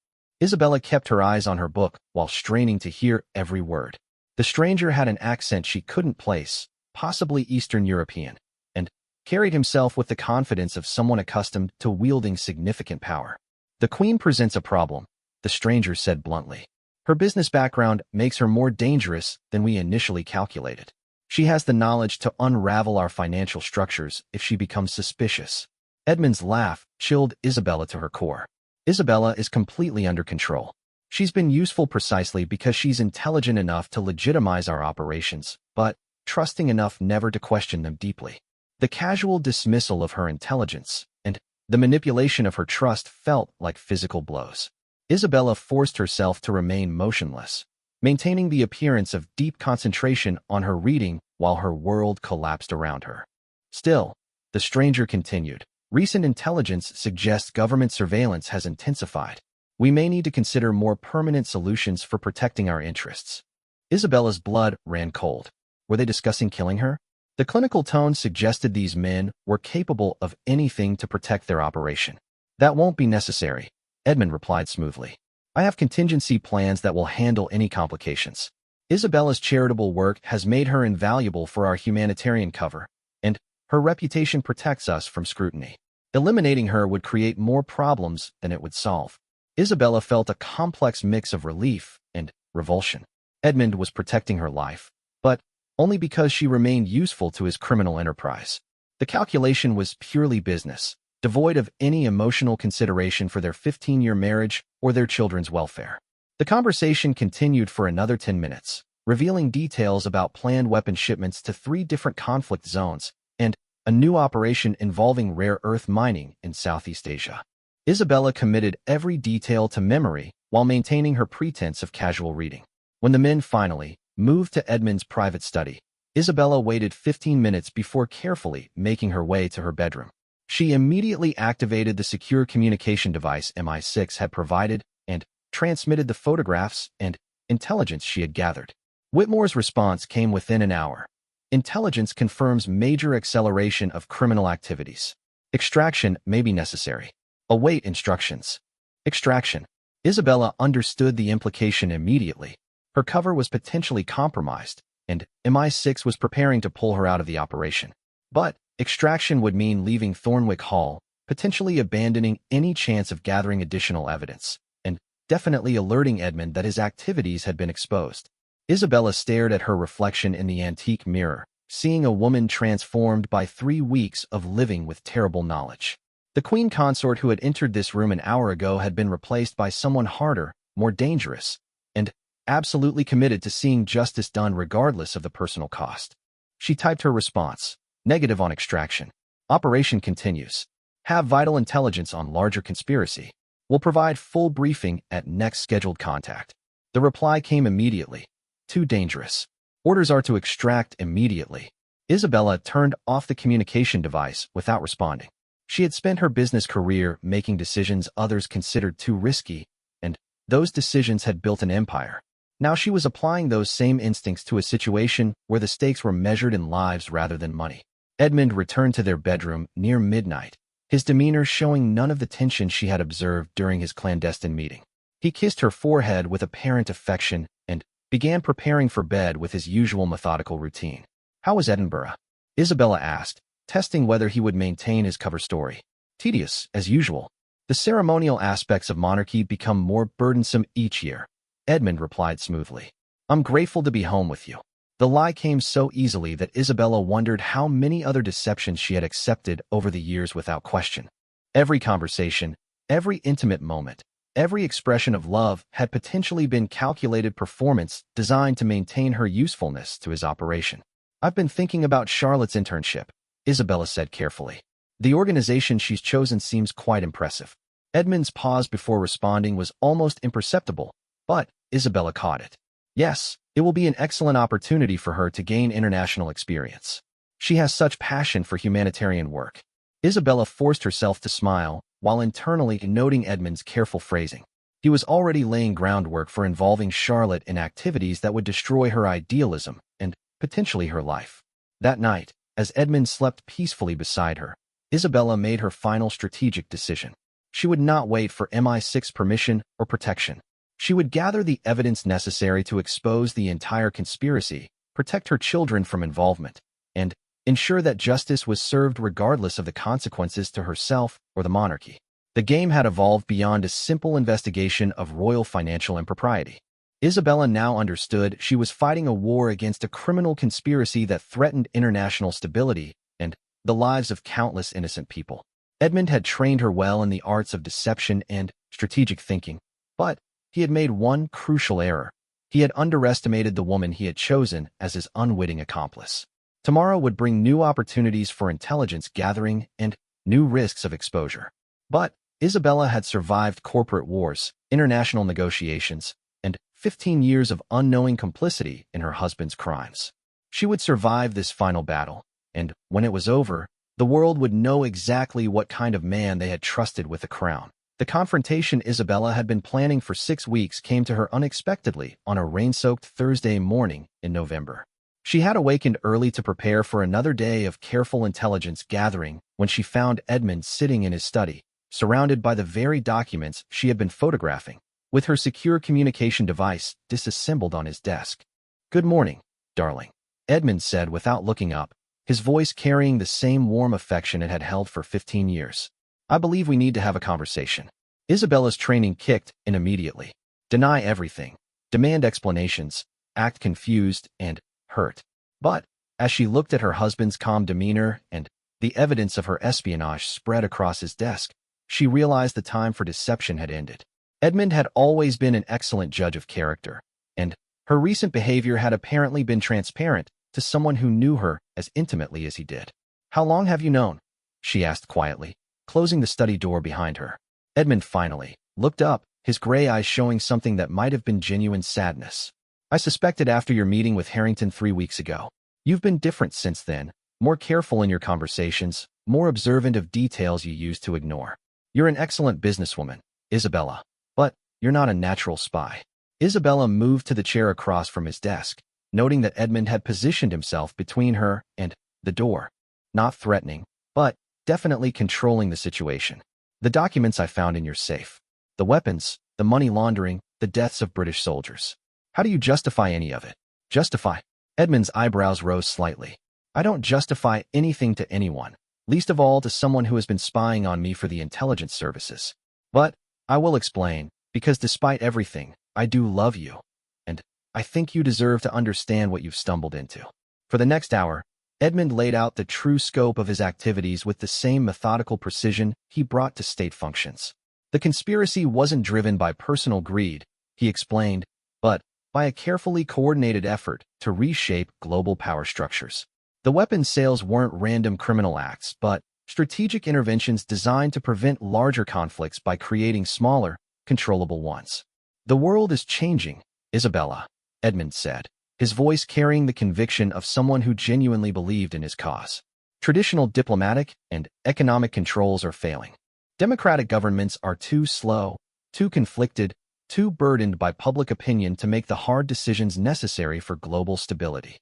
Isabella kept her eyes on her book while straining to hear every word. The stranger had an accent she couldn't place, possibly Eastern European, and carried himself with the confidence of someone accustomed to wielding significant power. "The Queen presents a problem," the stranger said bluntly. "Her business background makes her more dangerous than we initially calculated. She has the knowledge to unravel our financial structures if she becomes suspicious." Edmund's laugh chilled Isabella to her core. Isabella is completely under control. She's been useful precisely because she's intelligent enough to legitimize our operations, but trusting enough never to question them deeply. The casual dismissal of her intelligence and the manipulation of her trust felt like physical blows. Isabella forced herself to remain motionless, maintaining the appearance of deep concentration on her reading while her world collapsed around her. Still, the stranger continued. Recent intelligence suggests government surveillance has intensified. We may need to consider more permanent solutions for protecting our interests. Isabella's blood ran cold. Were they discussing killing her? The clinical tone suggested these men were capable of anything to protect their operation. That won't be necessary, Edmund replied smoothly. I have contingency plans that will handle any complications. Isabella's charitable work has made her invaluable for our humanitarian cover, and her reputation protects us from scrutiny. Eliminating her would create more problems than it would solve. Isabella felt a complex mix of relief and revulsion. Edmund was protecting her life, but only because she remained useful to his criminal enterprise. The calculation was purely business, devoid of any emotional consideration for their 15-year marriage or their children's welfare. The conversation continued for another 10 minutes, revealing details about planned weapon shipments to 3 different conflict zones and a new operation involving rare earth mining in Southeast Asia. Isabella committed every detail to memory while maintaining her pretense of casual reading. When the men finally moved to Edmund's private study, Isabella waited 15 minutes before carefully making her way to her bedroom. She immediately activated the secure communication device MI6 had provided and transmitted the photographs and intelligence she had gathered. Whitmore's response came within an hour. Intelligence confirms major acceleration of criminal activities. Extraction may be necessary. Await instructions. Extraction. Isabella understood the implication immediately. Her cover was potentially compromised, and MI6 was preparing to pull her out of the operation. But extraction would mean leaving Thornwick Hall, potentially abandoning any chance of gathering additional evidence, and definitely alerting Edmund that his activities had been exposed. Isabella stared at her reflection in the antique mirror, seeing a woman transformed by 3 weeks of living with terrible knowledge. The queen consort who had entered this room an hour ago had been replaced by someone harder, more dangerous, and absolutely committed to seeing justice done regardless of the personal cost. She typed her response, negative on extraction. Operation continues. Have vital intelligence on larger conspiracy. Will provide full briefing at next scheduled contact. The reply came immediately. Too dangerous. Orders are to extract immediately. Isabella turned off the communication device without responding. She had spent her business career making decisions others considered too risky, and those decisions had built an empire. Now she was applying those same instincts to a situation where the stakes were measured in lives rather than money. Edmund returned to their bedroom near midnight, his demeanor showing none of the tension she had observed during his clandestine meeting. He kissed her forehead with apparent affection and began preparing for bed with his usual methodical routine. How was Edinburgh? Isabella asked, testing whether he would maintain his cover story. Tedious, as usual. The ceremonial aspects of monarchy become more burdensome each year. Edmund replied smoothly. I'm grateful to be home with you. The lie came so easily that Isabella wondered how many other deceptions she had accepted over the years without question. Every conversation, every intimate moment, every expression of love had potentially been calculated performance designed to maintain her usefulness to his operation. I've been thinking about Charlotte's internship, Isabella said carefully. The organization she's chosen seems quite impressive. Edmund's pause before responding was almost imperceptible, but Isabella caught it. Yes, it will be an excellent opportunity for her to gain international experience. She has such passion for humanitarian work. Isabella forced herself to smile, while internally noting Edmund's careful phrasing. He was already laying groundwork for involving Charlotte in activities that would destroy her idealism and potentially her life. That night, as Edmund slept peacefully beside her, Isabella made her final strategic decision. She would not wait for MI6 permission or protection. She would gather the evidence necessary to expose the entire conspiracy, protect her children from involvement, and ensure that justice was served regardless of the consequences to herself or the monarchy. The game had evolved beyond a simple investigation of royal financial impropriety. Isabella now understood she was fighting a war against a criminal conspiracy that threatened international stability and the lives of countless innocent people. Edmund had trained her well in the arts of deception and strategic thinking. But he had made one crucial error. He had underestimated the woman he had chosen as his unwitting accomplice. Tomorrow would bring new opportunities for intelligence gathering and new risks of exposure. But Isabella had survived corporate wars, international negotiations, and 15 years of unknowing complicity in her husband's crimes. She would survive this final battle, and when it was over, the world would know exactly what kind of man they had trusted with the crown. The confrontation Isabella had been planning for 6 weeks came to her unexpectedly on a rain-soaked Thursday morning in November. She had awakened early to prepare for another day of careful intelligence gathering when she found Edmund sitting in his study, surrounded by the very documents she had been photographing, with her secure communication device disassembled on his desk. "Good morning, darling," Edmund said without looking up, his voice carrying the same warm affection it had held for 15 years. "I believe we need to have a conversation." Isabella's training kicked in immediately. Deny everything, demand explanations, act confused and hurt. But as she looked at her husband's calm demeanor and the evidence of her espionage spread across his desk, she realized the time for deception had ended. Edmund had always been an excellent judge of character, and her recent behavior had apparently been transparent to someone who knew her as intimately as he did. "How long have you known?" she asked quietly, closing the study door behind her. Edmund finally looked up, his gray eyes showing something that might have been genuine sadness. "I suspected after your meeting with Harrington 3 weeks ago. You've been different since then, more careful in your conversations, more observant of details you used to ignore. You're an excellent businesswoman, Isabella, but you're not a natural spy." Isabella moved to the chair across from his desk, noting that Edmund had positioned himself between her and the door, not threatening, but definitely controlling the situation. "The documents I found in your safe. The weapons, the money laundering, the deaths of British soldiers. How do you justify any of it?" "Justify?" Edmund's eyebrows rose slightly. "I don't justify anything to anyone, least of all to someone who has been spying on me for the intelligence services. But I will explain, because despite everything, I do love you, and I think you deserve to understand what you've stumbled into." For the next hour, Edmund laid out the true scope of his activities with the same methodical precision he brought to state functions. The conspiracy wasn't driven by personal greed, he explained, but by a carefully coordinated effort to reshape global power structures. The weapons sales weren't random criminal acts, but strategic interventions designed to prevent larger conflicts by creating smaller, controllable ones. "The world is changing, Isabella," Edmund said, his voice carrying the conviction of someone who genuinely believed in his cause. "Traditional diplomatic and economic controls are failing. Democratic governments are too slow, too conflicted, too burdened by public opinion to make the hard decisions necessary for global stability."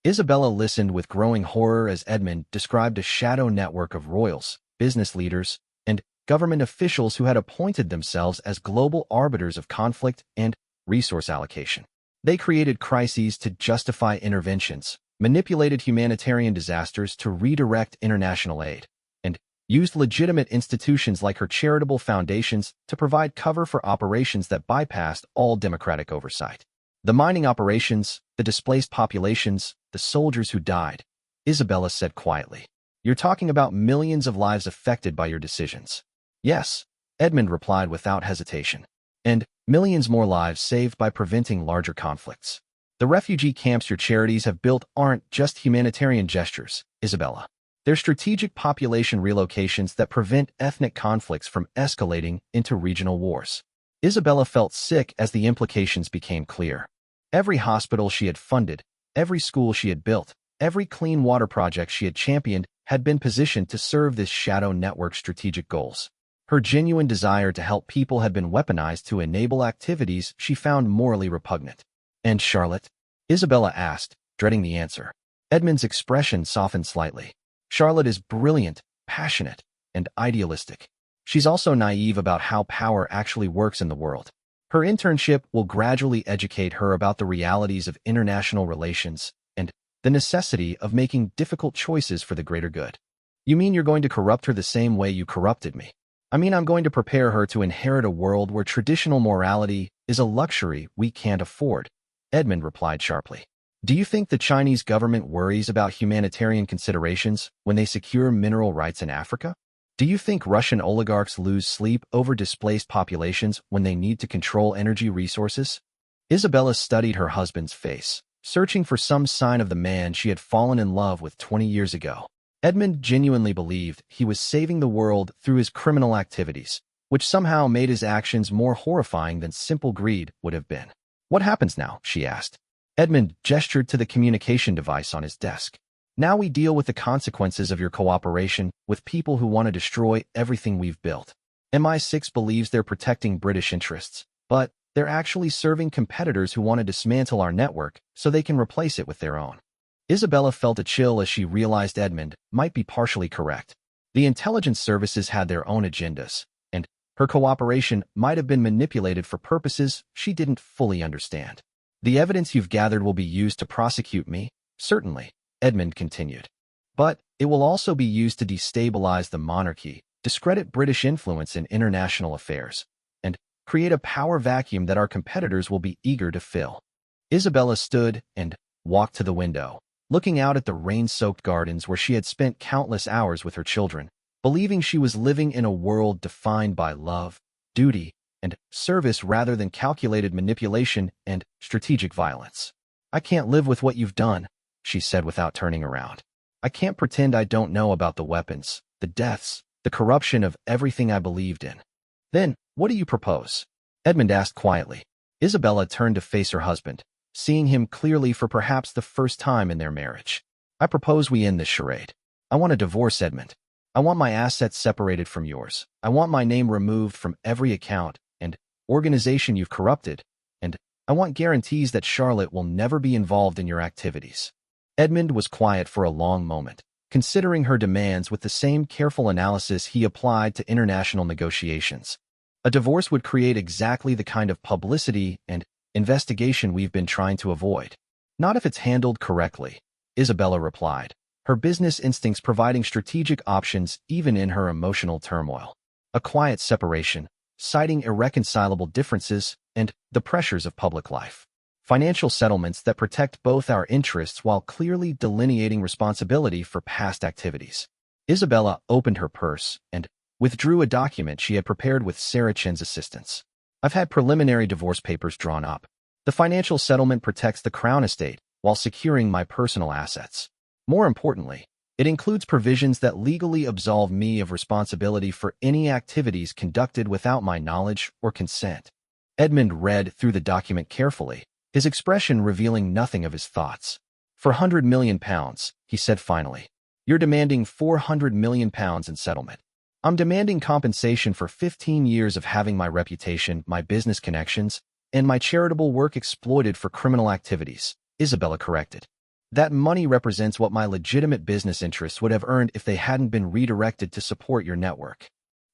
Isabella listened with growing horror as Edmund described a shadow network of royals, business leaders, and government officials who had appointed themselves as global arbiters of conflict and resource allocation. They created crises to justify interventions, manipulated humanitarian disasters to redirect international aid, and used legitimate institutions like her charitable foundations to provide cover for operations that bypassed all democratic oversight. "The mining operations, the displaced populations, the soldiers who died," Isabella said quietly. "You're talking about millions of lives affected by your decisions." "Yes," Edmund replied without hesitation. "And millions more lives saved by preventing larger conflicts. The refugee camps your charities have built aren't just humanitarian gestures, Isabella. They're strategic population relocations that prevent ethnic conflicts from escalating into regional wars." Isabella felt sick as the implications became clear. Every hospital she had funded, every school she had built, every clean water project she had championed had been positioned to serve this shadow network's strategic goals. Her genuine desire to help people had been weaponized to enable activities she found morally repugnant. "And Charlotte?" Isabella asked, dreading the answer. Edmund's expression softened slightly. "Charlotte is brilliant, passionate, and idealistic. She's also naive about how power actually works in the world. Her internship will gradually educate her about the realities of international relations and the necessity of making difficult choices for the greater good." "You mean you're going to corrupt her the same way you corrupted me?" "I mean I'm going to prepare her to inherit a world where traditional morality is a luxury we can't afford," Edmund replied sharply. "Do you think the Chinese government worries about humanitarian considerations when they secure mineral rights in Africa?" Do you think Russian oligarchs lose sleep over displaced populations when they need to control energy resources? Isabella studied her husband's face, searching for some sign of the man she had fallen in love with 20 years ago. Edmund genuinely believed he was saving the world through his criminal activities, which somehow made his actions more horrifying than simple greed would have been. What happens now? She asked. Edmund gestured to the communication device on his desk. Now we deal with the consequences of your cooperation with people who want to destroy everything we've built. MI6 believes they're protecting British interests, but they're actually serving competitors who want to dismantle our network so they can replace it with their own. Isabella felt a chill as she realized Edmund might be partially correct. The intelligence services had their own agendas, and her cooperation might have been manipulated for purposes she didn't fully understand. The evidence you've gathered will be used to prosecute me, certainly, Edmund continued. But it will also be used to destabilize the monarchy, discredit British influence in international affairs, and create a power vacuum that our competitors will be eager to fill. Isabella stood and walked to the window, looking out at the rain-soaked gardens where she had spent countless hours with her children, believing she was living in a world defined by love, duty, and service rather than calculated manipulation and strategic violence. I can't live with what you've done, she said without turning around. I can't pretend I don't know about the weapons, the deaths, the corruption of everything I believed in. Then, what do you propose? Edmund asked quietly. Isabella turned to face her husband, seeing him clearly for perhaps the first time in their marriage. I propose we end this charade. I want a divorce, Edmund. I want my assets separated from yours. I want my name removed from every account and organization you've corrupted, and I want guarantees that Charlotte will never be involved in your activities. Edmund was quiet for a long moment, considering her demands with the same careful analysis he applied to international negotiations. A divorce would create exactly the kind of publicity and investigation we've been trying to avoid. Not if it's handled correctly, Isabella replied, her business instincts providing strategic options even in her emotional turmoil. A quiet separation, citing irreconcilable differences and the pressures of public life. Financial settlements that protect both our interests while clearly delineating responsibility for past activities. Isabella opened her purse and withdrew a document she had prepared with Sarah Chen's assistance. I've had preliminary divorce papers drawn up. The financial settlement protects the Crown estate while securing my personal assets. More importantly, it includes provisions that legally absolve me of responsibility for any activities conducted without my knowledge or consent. Edmund read through the document carefully, his expression revealing nothing of his thoughts. For £100 million, he said finally. You're demanding £400 million in settlement. I'm demanding compensation for 15 years of having my reputation, my business connections, and my charitable work exploited for criminal activities, Isabella corrected. That money represents what my legitimate business interests would have earned if they hadn't been redirected to support your network.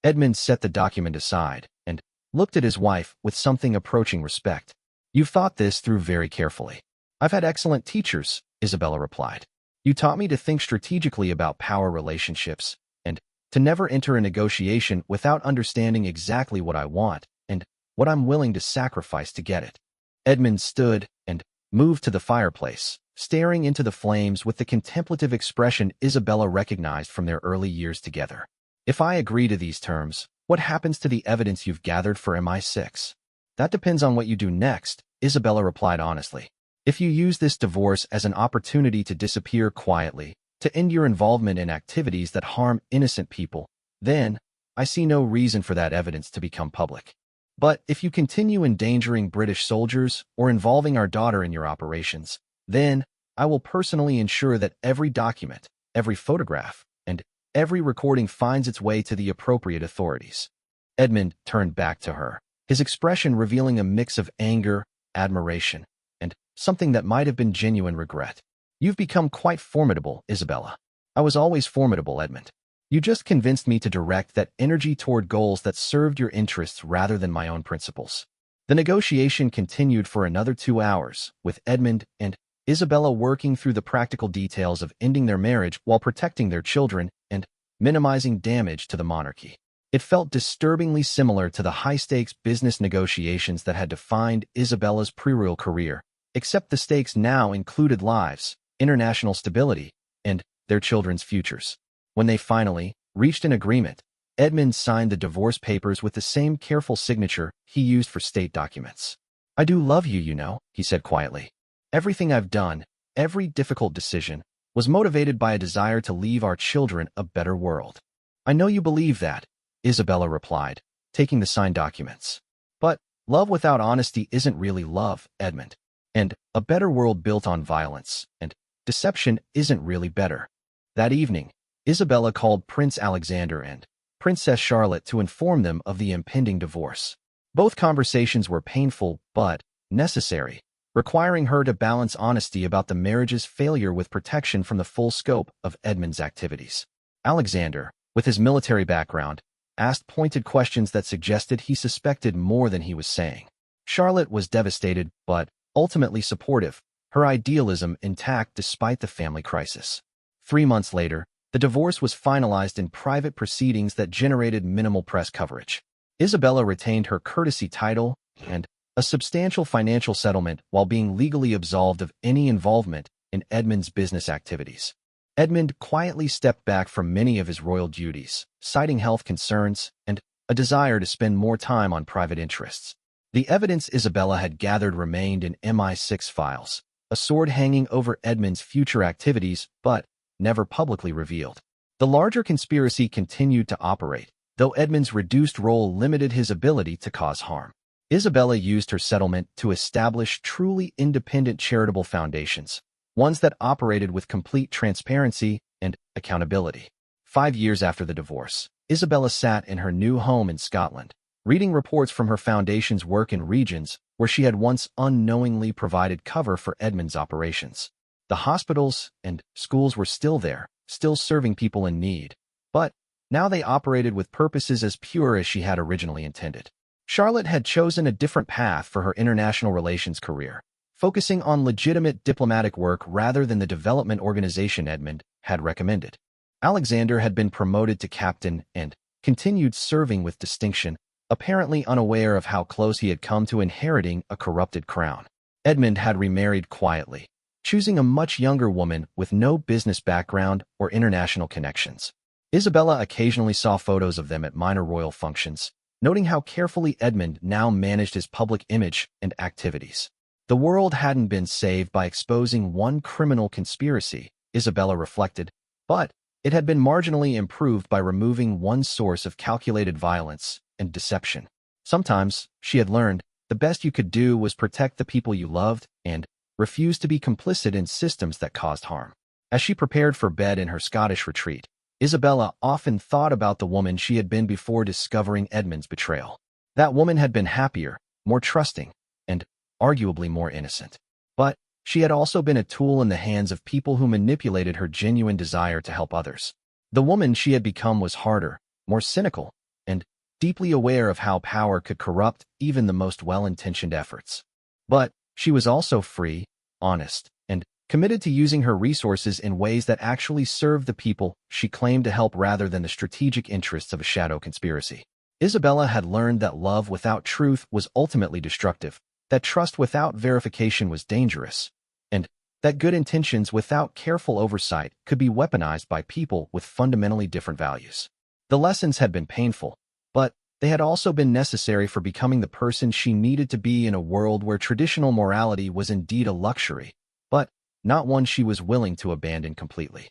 Edmund set the document aside and looked at his wife with something approaching respect. You've thought this through very carefully. I've had excellent teachers, Isabella replied. You taught me to think strategically about power relationships and to never enter a negotiation without understanding exactly what I want and what I'm willing to sacrifice to get it. Edmund stood and moved to the fireplace, staring into the flames with the contemplative expression Isabella recognized from their early years together. If I agree to these terms, what happens to the evidence you've gathered for MI6? That depends on what you do next, Isabella replied honestly. If you use this divorce as an opportunity to disappear quietly, to end your involvement in activities that harm innocent people, then I see no reason for that evidence to become public. But if you continue endangering British soldiers or involving our daughter in your operations, then I will personally ensure that every document, every photograph, and every recording finds its way to the appropriate authorities. Edmund turned back to her, his expression revealing a mix of anger, admiration, and something that might have been genuine regret. You've become quite formidable, Isabella. I was always formidable, Edmund. You just convinced me to direct that energy toward goals that served your interests rather than my own principles. The negotiation continued for another 2 hours, with Edmund and Isabella working through the practical details of ending their marriage while protecting their children and minimizing damage to the monarchy. It felt disturbingly similar to the high-stakes business negotiations that had defined Isabella's pre-royal career, except the stakes now included lives, international stability, and their children's futures. When they finally reached an agreement, Edmund signed the divorce papers with the same careful signature he used for state documents. "I do love you, you know," he said quietly. "Everything I've done, every difficult decision, was motivated by a desire to leave our children a better world." "I know you believe that," Isabella replied, taking the signed documents. "But love without honesty isn't really love, Edmund. And a better world built on violence and deception isn't really better." That evening, Isabella called Prince Alexander and Princess Charlotte to inform them of the impending divorce. Both conversations were painful but necessary, requiring her to balance honesty about the marriage's failure with protection from the full scope of Edmund's activities. Alexander, with his military background, asked pointed questions that suggested he suspected more than he was saying. Charlotte was devastated but ultimately supportive, her idealism intact despite the family crisis. 3 months later, the divorce was finalized in private proceedings that generated minimal press coverage. Isabella retained her courtesy title and a substantial financial settlement while being legally absolved of any involvement in Edmund's business activities. Edmund quietly stepped back from many of his royal duties, citing health concerns and a desire to spend more time on private interests. The evidence Isabella had gathered remained in MI6 files, a sword hanging over Edmund's future activities, but never publicly revealed. The larger conspiracy continued to operate, though Edmund's reduced role limited his ability to cause harm. Isabella used her settlement to establish truly independent charitable foundations, ones that operated with complete transparency and accountability. 5 years after the divorce, Isabella sat in her new home in Scotland, reading reports from her foundation's work in regions where she had once unknowingly provided cover for Edmund's operations. The hospitals and schools were still there, still serving people in need, but now they operated with purposes as pure as she had originally intended. Charlotte had chosen a different path for her international relations career, focusing on legitimate diplomatic work rather than the development organization Edmund had recommended. Alexander had been promoted to captain and continued serving with distinction, apparently unaware of how close he had come to inheriting a corrupted crown. Edmund had remarried quietly, choosing a much younger woman with no business background or international connections. Isabella occasionally saw photos of them at minor royal functions, noting how carefully Edmund now managed his public image and activities. The world hadn't been saved by exposing one criminal conspiracy, Isabella reflected, but it had been marginally improved by removing one source of calculated violence and deception. Sometimes, she had learned, the best you could do was protect the people you loved and refuse to be complicit in systems that caused harm. As she prepared for bed in her Scottish retreat, Isabella often thought about the woman she had been before discovering Edmund's betrayal. That woman had been happier, more trusting, and arguably more innocent. But she had also been a tool in the hands of people who manipulated her genuine desire to help others. The woman she had become was harder, more cynical, and deeply aware of how power could corrupt even the most well-intentioned efforts. But she was also free, honest, and committed to using her resources in ways that actually served the people she claimed to help rather than the strategic interests of a shadow conspiracy. Isabella had learned that love without truth was ultimately destructive, that trust without verification was dangerous, and that good intentions without careful oversight could be weaponized by people with fundamentally different values. The lessons had been painful, but they had also been necessary for becoming the person she needed to be in a world where traditional morality was indeed a luxury, but not one she was willing to abandon completely.